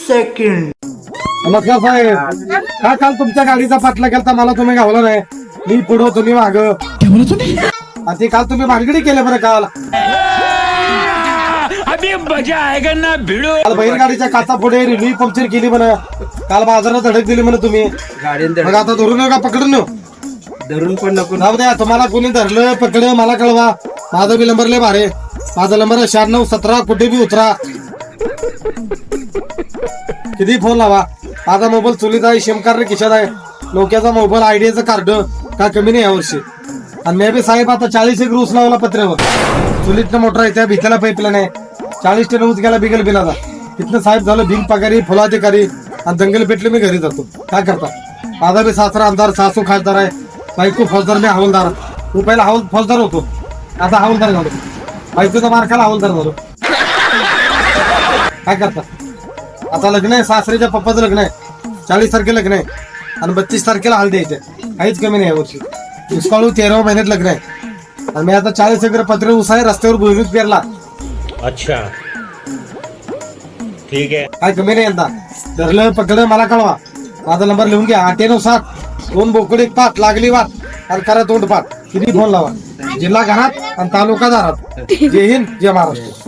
Second. नमस्कार साहेब. काय काल तुमच्या गाडीचा पाठला केलता, मला तुम्ही गावला नाही. मी पुढं तुम्ही माग. ते काल तुम्ही भानगडी केले बरं काल. अभी मजा आएगा ना भिडो. काल बैलगाडीच्या काचा पुढे रिली पंक्चर केली म्हण. काल बाजारात धडक दिली म्हण तुम्ही. मग आता धरून येऊ का पकडून येऊ? धरून पण नको. जाऊ द्या, तुम्हाला कोणी धरलं पकडलं मला कळवा. माझा बी नंबर लय भारे. माझा नंबर 9617. कुठे बी उतरा, किती फोन लावा. माझा मोबाईल चुलीत आहे, सिम कार्ड खिशात आहे. नोकियाचा मोबाईल, आयडियाचं कार्ड का कमी नाही यावर्षी. आणि मी बी साहेब आता 40 एक रूस लावला पत्र्यावर. चुलीतनं मोटर आहे, त्या भिताला पाईपला नाही. 40 टन ऊस गेला बिगल बिलाचा. तिथनं साहेब झालं भिंग पगारी, फुलाधिकारी. आणि दंगल पेटले, मी घरी जातो. काय करता? माझा बी सासरा आमदार, सासू खासदार आहे, बायको फौजदार, मी हवालदार. तू पहिला फौजदार होतो, आता हवालदार झालो. बायकोचा मार्काला हवालदार झालो. काय करता? आता लग्न आहे, सासरीच्या पप्पाचं लग्न आहे. 40 तारखेला लग्न आहे आणि 32 तारखेला हळदी यायचे. काहीच कमी नाही यावर्षी. दुष्काळू 13व्या महिन्यात लग्न आहे. आणि मी आता 40 एकर पत्रे ऊस आहे, रस्त्यावर भुईरूच पेरला. अच्छा ठीक आहे. काय कमी नाही यंदा. धरलं पकडलं मला कळवा. माझा नंबर लिहून घ्या. 9897. 2 बोकड 1 पाठ लागली वाट आणि करा तोंड पाठ. किती फोन लावा. जिल्हा घरात आणि तालुका दारात. जय हिंद, जय महाराष्ट्र.